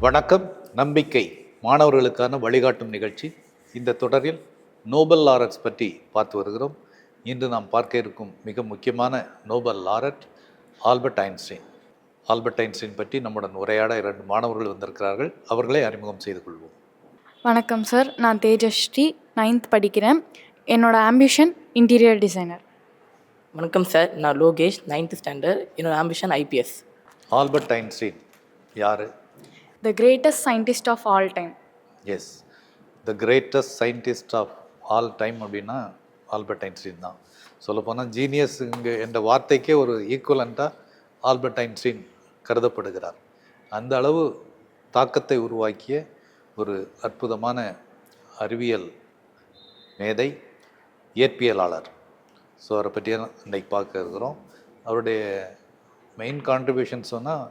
வணக்கம். நம்பிக்கை மாணவர்களுக்கான வழிகாட்டும் நிகழ்ச்சி. இந்த தொடரில் நோபல் லாரட்ஸ் பற்றி பார்த்து வருகிறோம். இன்று நாம் பார்க்க இருக்கும் மிக முக்கியமான Nobel laureate Albert Einstein. Albert Einstein பற்றி நம்முடன் உரையாட 2 மாணவர்கள் வந்திருக்கிறார்கள். அவர்களை அறிமுகம் செய்து கொள்வோம். வணக்கம் சார், நான் தேஜஸ்ரீ, 9th படிக்கிறேன். என்னோட ஆம்பிஷன் இன்டீரியர் டிசைனர். வணக்கம் சார், நான் லோகேஷ், 9th ஸ்டாண்டர்ட். என்னோட ஆம்பிஷன் ஐபிஎஸ். ஆல்பர்ட் ஐன்ஸ்டீன் யார்? The greatest scientist of all time. Yes, the greatest scientist of all time அப்படின்னா ஆல்பர்ட் ஐன்ஸ்டீன் தான். சொல்லப்போனால் ஜீனியஸ் என்ற வார்த்தைக்கே ஒரு ஈக்குவலண்ட்டாக ஆல்பர்ட் ஐன்ஸ்டீன் கருதப்படுகிறார். அந்த அளவு தாக்கத்தை உருவாக்கிய ஒரு அற்புதமான அறிவியல் மேதை, இயற்பியலாளர். ஸோ அவரை பற்றி இன்றைக்கு பார்க்க இருக்கிறோம். அவருடைய மெயின் கான்ட்ரிபியூஷன் சொன்னால்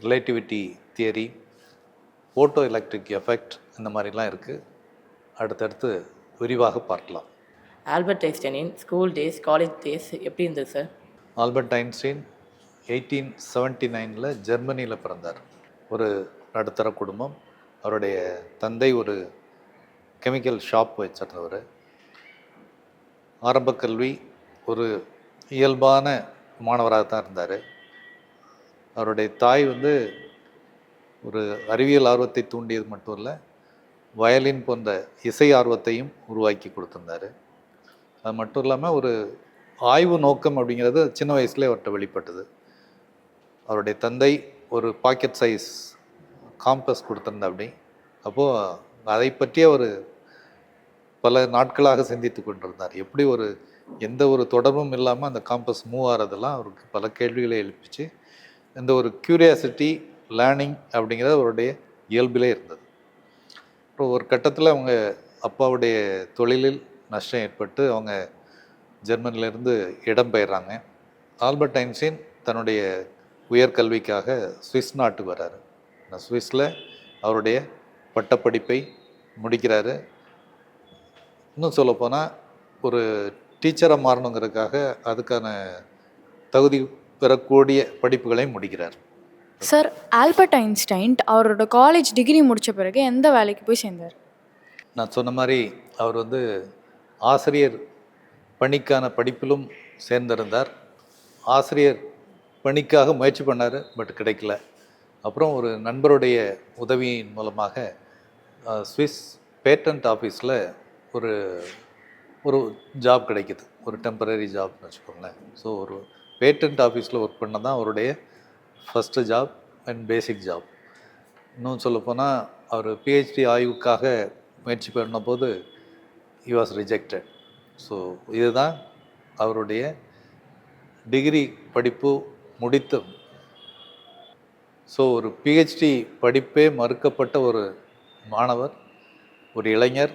relativity theory, photo electric effect, இந்த மாதிரிலாம் இருக்குது. அடுத்தடுத்து விரிவாக பார்க்கலாம். ஆல்பர்ட் ஐன்ஸ்டைனின் ஸ்கூல் டேஸ், காலேஜ் டேஸ் எப்படி இருந்தது சார்? ஆல்பர்ட் ஐன்ஸ்டீன் 1879 ஜெர்மனியில் பிறந்தார். ஒரு நடுத்தர குடும்பம். அவருடைய தந்தை ஒரு கெமிக்கல் ஷாப் வச்சிருந்தவர். ஆரம்ப கல்வி ஒரு இயல்பான மாணவராக தான் இருந்தார். அவருடைய தாய் ஒரு அறிவியல் ஆர்வத்தை தூண்டியது மட்டும் இல்லை, வயலின் போன்ற இசை ஆர்வத்தையும் உருவாக்கி கொடுத்துருந்தார். அது மட்டும் இல்லாமல் ஒரு ஆய்வு நோக்கம் அப்படிங்கிறது சின்ன வயசுலேயே அவர்கிட்ட வெளிப்பட்டது. அவருடைய தந்தை ஒரு பாக்கெட் சைஸ் காம்பஸ் கொடுத்துருந்தா அப்படி. அப்போது அதை பற்றிய ஒரு பல நாட்களாக சிந்தித்து கொண்டிருந்தார். எப்படி எந்த ஒரு தொடர்பும் இல்லாமல் அந்த காம்பஸ் மூவ் ஆகிறதெல்லாம் அவருக்கு பல கேள்விகளை எழுப்பிச்சு. இந்த ஒரு க்யூரியாசிட்டி, லேர்னிங் அப்படிங்கிறது அவருடைய இயல்பிலே இருந்தது. அப்புறம் ஒரு கட்டத்தில் அவங்க அப்பாவுடைய தொழிலில் நஷ்டம் ஏற்பட்டு அவங்க ஜெர்மனிலேருந்து இடம்பெயர்றாங்க. ஆல்பர்ட் ஐன்ஸ்டீன் தன்னுடைய உயர்கல்விக்காக சுவிஸ் நாட்டுக்கு வர்றாரு. சுவிஸில் அவருடைய பட்டப்படிப்பை முடிக்கிறாரு. இன்னும் சொல்லப்போனால் ஒரு டீச்சராக மாறணுங்கிறதுக்காக அதுக்கான தகுதி பெறக்கூடிய படிப்புகளையும் முடிக்கிறார். சார், ஆல்பர்ட் ஐன்ஸ்டைன் அவரோட காலேஜ் டிகிரி முடித்த பிறகு எந்த வேலைக்கு போய் சேர்ந்தார்? நான் சொன்ன மாதிரி அவர் ஆசிரியர் பணிக்கான படிப்பிலும் சேர்ந்திருந்தார். ஆசிரியர் பணிக்காக முயற்சி பண்ணார், பட் கிடைக்கல. அப்புறம் ஒரு நண்பருடைய உதவியின் மூலமாக ஸ்விஸ் பேட்டன்ட் ஆஃபீஸில் ஒரு ஒரு ஜாப் கிடைக்கிது. ஒரு டெம்பரரி ஜாப்னு வச்சுக்கோங்களேன். ஸோ ஒரு பேட்டன்ட் ஆஃபீஸில் ஒர்க் பண்ண தான் அவருடைய first job and basic job. இன்னும் சொல்லப்போனால் அவர் பிஹெச்டி ஆய்வுக்காக முயற்சி பண்ணபோது ஹி வாஸ் ரிஜெக்டட். ஸோ இதுதான் அவருடைய டிகிரி படிப்பு முடித்த. ஸோ ஒரு பிஹெச்டி படிப்பே மறுக்கப்பட்ட ஒரு மாணவர், ஒரு இளைஞர்,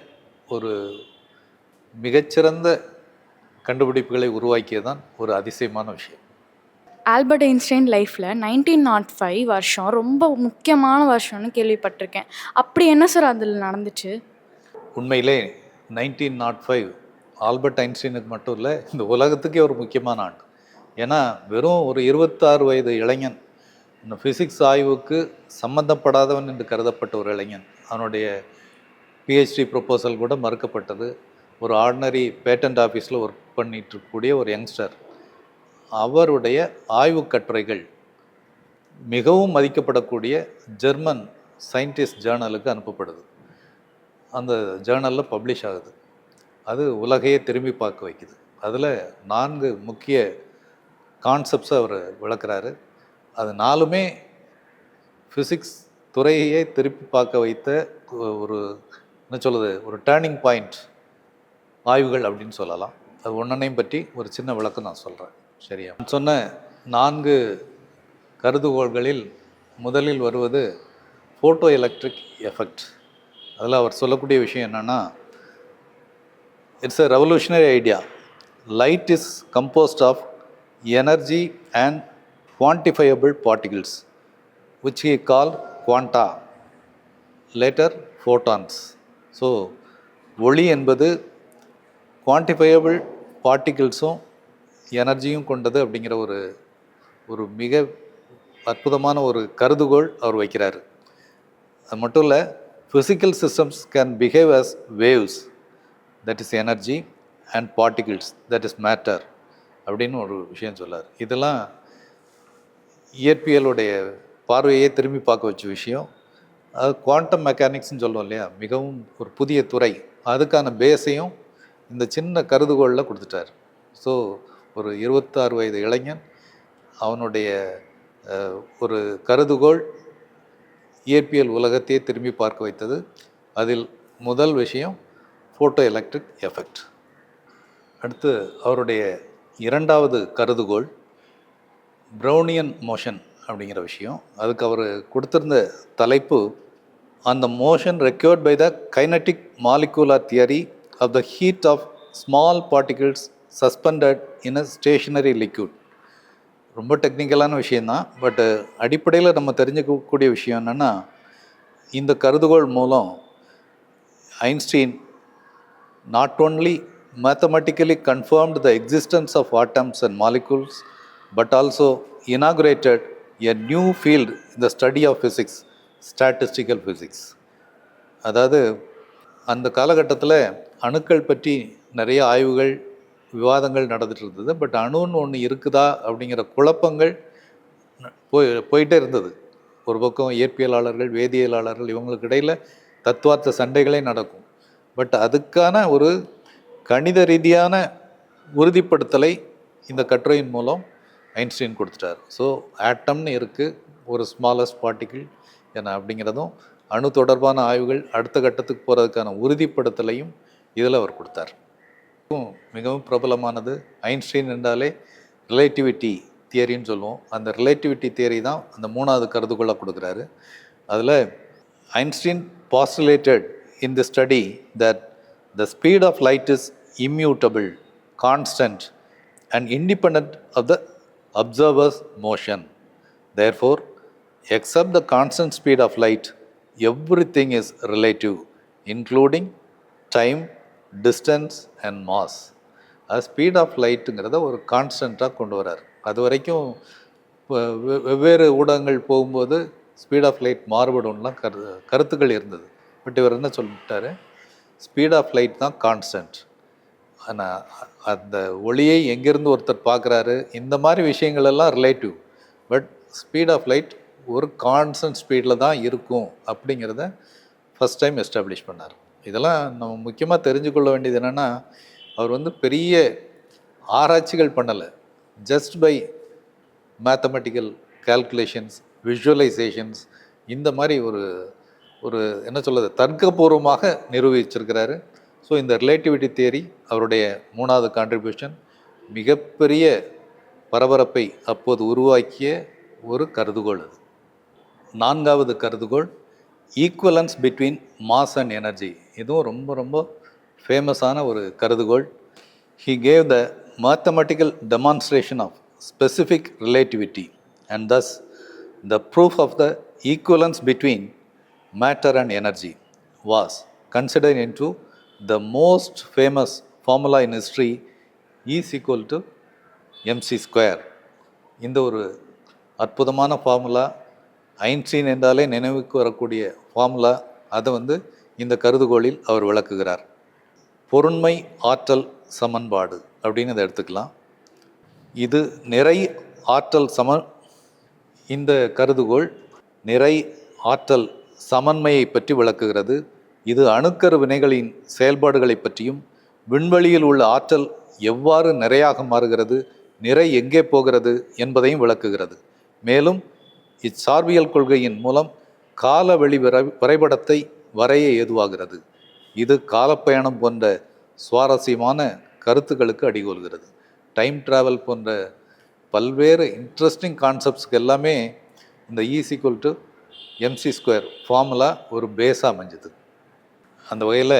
ஒரு மிகச்சிறந்த கண்டுபிடிப்புகளை உருவாக்கியதான் ஒரு அதிசயமான விஷயம். ஆல்பர்ட் ஐன்ஸ்டைன் லைஃப்பில் 1905 வருஷம் ரொம்ப முக்கியமான வருஷம்னு கேள்விப்பட்டிருக்கேன். அப்படி என்ன சார் அதில் நடந்துச்சு? உண்மையிலே 1905 ஆல்பர்ட் ஐன்ஸ்டீனுக்கு மட்டும் இல்லை, இந்த உலகத்துக்கே ஒரு முக்கியமான ஆண்டு. ஏன்னா வெறும் ஒரு 26 வயது இளைஞன், இந்த ஃபிசிக்ஸ் ஆய்வுக்கு சம்மந்தப்படாதவன் என்று கருதப்பட்ட ஒரு இளைஞன், அவனுடைய பிஹெச்டி ப்ரொப்போசல் கூட மறுக்கப்பட்டது. ஒரு ஆர்டினரி பேட்டன்ட் ஆஃபீஸில் ஒர்க் பண்ணிட்டு இருக்கக்கூடிய ஒரு யங்ஸ்டர், அவருடைய ஆய்வு கட்டுரைகள் மிகவும் மதிக்கப்படக்கூடிய ஜெர்மன் சயின்டிஸ்ட் ஜேர்னலுக்கு அனுப்பப்படுது. அந்த ஜேர்னலில் பப்ளிஷ் ஆகுது. அது உலகையே திரும்பி பார்க்க வைக்குது. அதில் 4 முக்கிய கான்செப்ட்ஸை அவர் விளக்குறாரு. அது 4மே ஃபிசிக்ஸ் துறையே திருப்பி பார்க்க வைத்த ஒரு டேர்னிங் பாயிண்ட் ஆய்வுகள் அப்படின்னு சொல்லலாம். அது ஒன்றனையும் பற்றி ஒரு சின்ன விளக்கம் நான் சொல்கிறேன். சரியா? சொன்ன 4 கருதுகோள்களில் முதலில் வருவது ஃபோட்டோ எலக்ட்ரிக் எஃபெக்ட். அதில் அவர் சொல்லக்கூடிய விஷயம் என்னென்னா, it's a revolutionary idea. Light is composed of energy and quantifiable particles which he called quanta, later photons. So ஒளி என்பது குவான்டிஃபையபிள் பார்ட்டிகிள்ஸும் எனர்ஜியும் கொண்டது அப்படிங்கிற ஒரு மிக அற்புதமான ஒரு கருதுகோள் அவர் வைக்கிறார். அது மட்டும் இல்லை, physical systems can behave as waves, that is energy, and particles, that is matter அப்படின்னு ஒரு விஷயம் சொல்லார். இதெல்லாம் இயற்பியலுடைய பார்வையே திரும்பி பார்க்க வச்ச விஷயம். அது குவாண்டம் மெக்கானிக்ஸ்னு சொல்லுவோம் இல்லையா, மிகவும் ஒரு புதிய துறை. அதுக்கான பேஸையும் இந்த சின்ன கருதுகோளில் கொடுத்துட்டார். ஸோ ஒரு 26 வயது இளைஞன், அவனுடைய ஒரு கருதுகோள் இயற்பியல் உலகத்தையே திரும்பி பார்க்க வைத்தது. அதில் முதல் விஷயம் ஃபோட்டோ எலக்ட்ரிக் எஃபெக்ட். அடுத்து அவருடைய இரண்டாவது கருதுகோள் ப்ரௌனியன் மோஷன் அப்படிங்கிற விஷயம். அதுக்கு அவர் கொடுத்திருந்த தலைப்பு on the motion required by the kinetic molecular theory of the heat of small particles suspended in a stationary liquid. ரொம்ப டெக்னிக்கலான விஷயந்தான். பட்டு அடிப்படையில் நம்ம தெரிஞ்சுக்கக்கூடிய விஷயம் என்னென்னா, இந்த கருதுகோள் மூலம் Einstein not only mathematically confirmed the existence of atoms and molecules, but also inaugurated a new field in the study of physics, statistical physics. அதாவது அந்த காலகட்டத்தில் அணுக்கள் பற்றி நிறைய ஆய்வுகள் விவாதங்கள் நடந்துட்டு இருந்தது. பட் அணுன்னு ஒன்று இருக்குதா அப்படிங்கிற குழப்பங்கள் போயிட்டே இருந்தது. ஒரு பக்கம் இயற்பியலாளர்கள், வேதியியலாளர்கள், இவங்களுக்கு இடையில் தத்துவார்த்த சண்டைகளே நடக்கும். பட் அதுக்கான ஒரு கணித ரீதியான உறுதிப்படுத்தலை இந்த கட்டுரையின் மூலம் ஐன்ஸ்டீன் கொடுத்துட்டார். ஸோ ஆட்டம்னு இருக்குது, ஒரு ஸ்மாலஸ்ட் பார்ட்டிகிள் என அப்படிங்கிறதும், அணு தொடர்பான ஆய்வுகள் அடுத்த கட்டத்துக்கு போகிறதுக்கான உறுதிப்படுத்தலையும் இதில் அவர் கொடுத்தார். மிகவும் பிரபலமானது ஐன்ஸ்டீன் என்றாலே ரிலேட்டிவிட்டி தியரின்னு சொல்லுவோம். அந்த ரிலேட்டிவிட்டி தியரி தான் அந்த மூணாவது கருதுகோளாக கொடுக்குறாரு. அதில் Einstein பாஸ்டுலேட்டட் in the study that the speed of light is immutable, constant, and independent of the observer's motion. Therefore, except the constant speed of light, everything is relative, including time, distance, and mass. அது speed of லைட்டுங்கிறத ஒரு கான்ஸ்டண்ட்டாக கொண்டு வரார். அது வரைக்கும் வெவ்வேறு ஊடகங்கள் போகும்போது ஸ்பீட் ஆஃப் லைட் மாறுபடும்லாம் கருத்துக்கள் இருந்தது. பட் இவர் என்ன சொல்லிட்டாரு, ஸ்பீட் ஆஃப் லைட் தான் கான்ஸ்டன்ட். ஆனால் அந்த ஒளியை எங்கேருந்து ஒருத்தர் பார்க்குறாரு, இந்த மாதிரி விஷயங்கள் எல்லாம் relative. But speed of light ஒரு கான்ஸ்டன்ட் ஸ்பீடில் தான் இருக்கும் அப்படிங்கிறத ஃபஸ்ட் டைம் எஸ்டாப்ளிஷ் பண்ணார். இதெல்லாம் நம்ம முக்கியமாக தெரிஞ்சுக்கொள்ள வேண்டியது என்னென்னா, அவர் பெரிய ஆராய்ச்சிகள் பண்ணலை. Just by mathematical calculations, visualizations, இந்த மாதிரி ஒரு என்ன சொல்கிறது, தர்க்கபூர்வமாக நிரூபிச்சிருக்கிறாரு. ஸோ இந்த ரிலேட்டிவிட்டி தியரி அவருடைய மூணாவது கான்ட்ரிபியூஷன். மிகப்பெரிய பரபரப்பை அப்போது உருவாக்கிய ஒரு கருதுகோள் அது. நான்காவது கருதுகோள் equivalence between mass and energy. இதுவும் ரொம்ப ரொம்ப ஃபேமஸான ஒரு கருதுகோள். He gave the mathematical demonstration of specific relativity and thus the proof of the equivalence between matter and energy was considered into the most famous formula in history, is equal to mc square. இந்த ஒரு அற்புதமான formula, Einstein என்றாலே நினைவுக்கு வரக்கூடிய formula, அதை இந்த கருதுகோளில் அவர் விளக்குகிறார். பொருண்மை ஆற்றல் சமன்பாடு அப்படின்னு அதை எடுத்துக்கலாம். இது நிறை ஆற்றல் இந்த கருதுகோள் நிறை ஆற்றல் சமன்மையை பற்றி விளக்குகிறது. இது அணுக்கரு வினைகளின் செயல்பாடுகளை பற்றியும், விண்வெளியில் உள்ள ஆற்றல் எவ்வாறு நிறையாக மாறுகிறது, நிறை எங்கே போகிறது என்பதையும் விளக்குகிறது. மேலும் இச்சார்பியல் கொள்கையின் மூலம் கால வெளி வரைபடத்தை வரைய ஏதுவாகிறது. இது காலப்பயணம் போன்ற சுவாரஸ்யமான கருத்துக்களுக்கு அடிகோல்கிறது. டைம் டிராவல் போன்ற பல்வேறு இன்ட்ரெஸ்டிங் கான்செப்ட்ஸ்க்கு எல்லாமே இந்த equal to MC square formula ஒரு பேஸாக அமைஞ்சது. அந்த வகையில்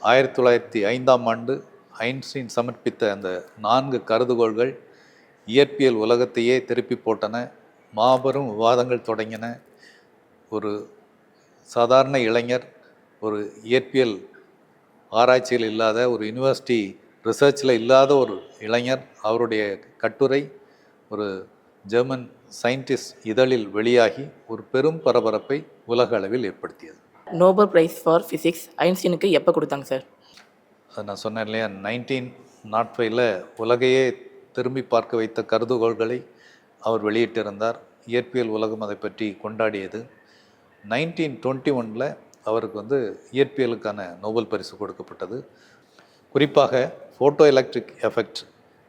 1905 ஐன்ஸ்டீன் சமர்ப்பித்த அந்த 4 கருதுகோள்கள் இயற்பியல் உலகத்தையே திருப்பி போட்டன. மாபெரும் விவாதங்கள் தொடங்கின. ஒரு சாதாரண இளைஞர், ஒரு இயற்பியல் ஆராய்ச்சியில் இல்லாத, ஒரு யூனிவர்சிட்டி ரிசர்ச்சில் இல்லாத ஒரு இளைஞர், அவருடைய கட்டுரை ஒரு ஜெர்மன் சயின்டிஸ்ட் இதழில் வெளியாகி ஒரு பெரும் பரபரப்பை உலக அளவில் ஏற்படுத்தியது. நோபல் ப்ரைஸ் ஃபார் ஃபிசிக்ஸ் ஐன்ஸ்டீனுக்கு எப்போ கொடுத்தாங்க சார்? அது நான் சொன்னேன் இல்லையா, 1905 உலகையே திரும்பி பார்க்க வைத்த கருதுகோள்களை அவர் வெளியிட்டிருந்தார். இயற்பியல் உலகம் அதை பற்றி கொண்டாடியது. 1921 அவருக்கு இயற்பியலுக்கான நோபல் பரிசு கொடுக்கப்பட்டது. குறிப்பாக ஃபோட்டோ எலக்ட்ரிக் எஃபெக்ட்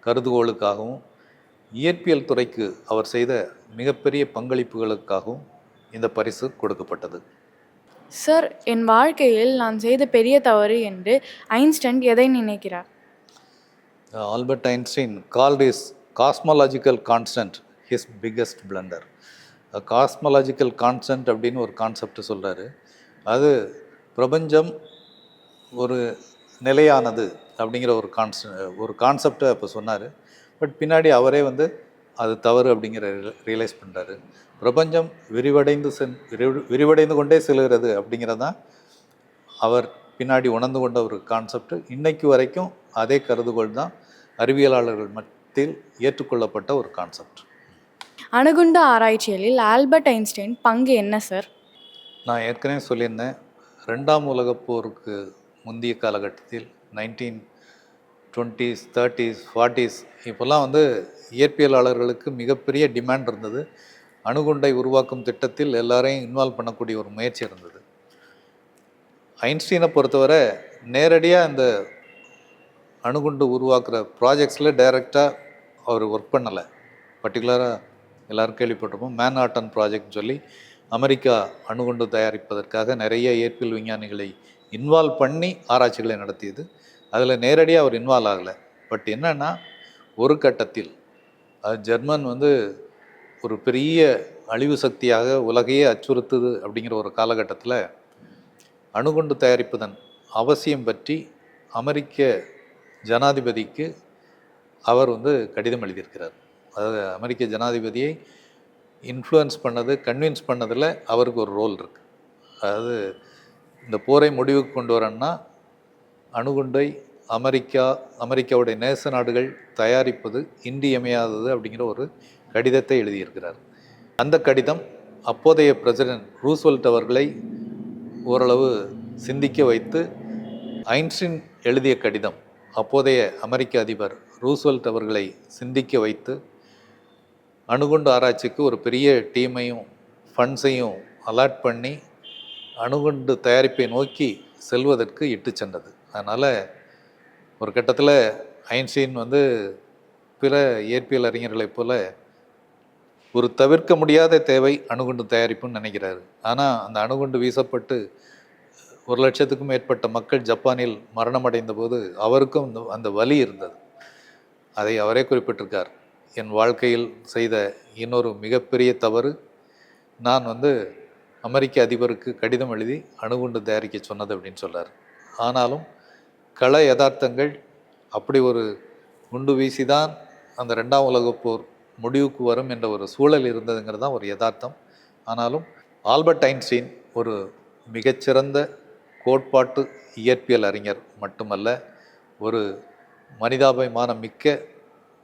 கருதுகோளுக்காகவும் இயற்பியல் துறைக்கு அவர் செய்த மிகப்பெரிய பங்களிப்புகளுக்காகவும் இந்த பரிசு கொடுக்கப்பட்டது. சார், என் வாழ்க்கையில் நான் செய்த பெரிய தவறு என்று ஐன்ஸ்டைன் எதை நினைக்கிறார்? Albert Einstein called his cosmological constant his biggest blunder. Cosmological constant அப்படின்னு ஒரு கான்செப்ட் சொல்கிறாரு. அது பிரபஞ்சம் ஒரு நிலையானது அப்படிங்கிற ஒரு கான்செப்டை அப்போ சொன்னார். பட் பின்னாடி அவரே அது தவறு அப்படிங்கிற ரியலைஸ் பண்ணுறாரு. பிரபஞ்சம் விரிவடைந்து கொண்டே செல்கிறது அப்படிங்கிறதான் அவர் பின்னாடி உணர்ந்து கொண்ட ஒரு கான்செப்ட். இன்னைக்கு வரைக்கும் அதே கருதுகோள் தான் அறிவியலாளர்கள் மத்தியில் ஏற்றுக்கொள்ளப்பட்ட ஒரு கான்செப்ட். அணுகுண்டு ஆராய்ச்சியில் ஆல்பர்ட் ஐன்ஸ்டைன் பங்கு என்ன சார்? நான் ஏற்கனவே சொல்லியிருந்தேன், 2ஆம் உலகப் போருக்கு முந்தைய காலகட்டத்தில் 1920s 30s 40s இப்போல்லாம் இயற்பியலாளர்களுக்கு மிகப்பெரிய டிமாண்ட் இருந்தது. அணுகுண்டை உருவாக்கும் திட்டத்தில் எல்லாரையும் இன்வால்வ் பண்ணக்கூடிய ஒரு முயற்சி இருந்தது. ஐன்ஸ்டீனை பொறுத்தவரை நேரடியாக இந்த அணுகுண்டு உருவாக்குற ப்ராஜெக்ட்ஸில் டைரெக்டாக அவர் ஒர்க் பண்ணலை. பர்டிகுலராக எல்லோரும் கேள்விப்பட்டிருப்போம், மேன்ஹாட்டன் ப்ராஜெக்ட் சொல்லி அமெரிக்கா அணுகுண்டு தயாரிப்பதற்காக நிறைய இயற்பியல் விஞ்ஞானிகளை இன்வால்வ் பண்ணி ஆராய்ச்சிகளை நடத்தியது. அதில் நேரடியாக அவர் இன்வால்வ் ஆகலை. பட் என்னென்னா, ஒரு கட்டத்தில் ஜெர்மன் ஒரு பெரிய அழிவு சக்தியாக உலகையே அச்சுறுத்துது அப்படிங்கிற ஒரு காலகட்டத்தில் அணுகுண்டு தயாரிப்பதன் அவசியம் பற்றி அமெரிக்க ஜனாதிபதிக்கு அவர் கடிதம் எழுதியிருக்கிறார். அதாவது அமெரிக்க ஜனாதிபதியை இன்ஃப்ளூயன்ஸ் பண்ணது, கன்வின்ஸ் பண்ணதில் அவருக்கு ஒரு ரோல் இருக்குது. அதாவது இந்த போரை முடிவுக்கு கொண்டு வரணும்னா அணுகுண்டை அமெரிக்காவுடைய நேச நாடுகள் தயாரிப்பது இன்றியமையாதது அப்படிங்கிற ஒரு கடிதத்தை எழுதியிருக்கிறார். அந்த கடிதம் அப்போதைய பிரசிடென்ட் ரூஸ்வெல்ட் அவர்களை ஓரளவு சிந்திக்க வைத்து, ஐன்ஸ்டீன் எழுதிய கடிதம் அப்போதைய அமெரிக்க அதிபர் ரூஸ்வெல்ட் அவர்களை சிந்திக்க வைத்து அணுகுண்டு ஆராய்ச்சிக்கு ஒரு பெரிய டீமையும் ஃபண்ட்ஸையும் அலாட் பண்ணி அணுகுண்டு தயாரிப்பை நோக்கி செல்வதற்கு இட்டு சென்றது. அதனால் ஒரு கட்டத்தில் ஐன்ஸ்டீன் பிற இயற்பியல் அறிஞர்களைப் போல ஒரு தவிர்க்க முடியாத தேவை அணுகுண்டு தயாரிப்புன்னு நினைக்கிறாரு. ஆனால் அந்த அணுகுண்டு வீசப்பட்டு 100,000க்கும் மேற்பட்ட மக்கள் ஜப்பானில் மரணமடைந்த போது அவருக்கும் அந்த வலி இருந்தது. அதை அவரே குறிப்பிட்டிருக்கார். என் வாழ்க்கையில் செய்த இன்னொரு மிகப்பெரிய தவறு, நான் அமெரிக்க அதிபருக்கு கடிதம் எழுதி அணுகுண்டு தயாரிக்க சொன்னது அப்படின்னு சொல்கிறார். ஆனாலும் கள யதார்த்தங்கள் அப்படி ஒரு குண்டு வீசி தான் அந்த 2ஆம் உலகப் போர் முடிவுக்கு வரும் என்ற ஒரு சூழல் இருந்ததுங்கிறது தான் ஒரு யதார்த்தம். ஆனாலும் ஆல்பர்ட் ஐன்ஸ்டீன் ஒரு மிகச்சிறந்த கோட்பாட்டு இயற்பியல் அறிஞர் மட்டுமல்ல, ஒரு மனிதாபிமானம் மிக்க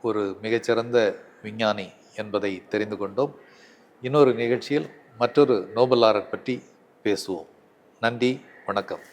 ஒரு மிகச்சிறந்த விஞ்ஞானி என்பதை தெரிந்து கொண்டோம். இன்னொரு நிகழ்ச்சியில் மற்றொரு நோபல் லாரர் பற்றி பேசுவோம். நன்றி, வணக்கம்.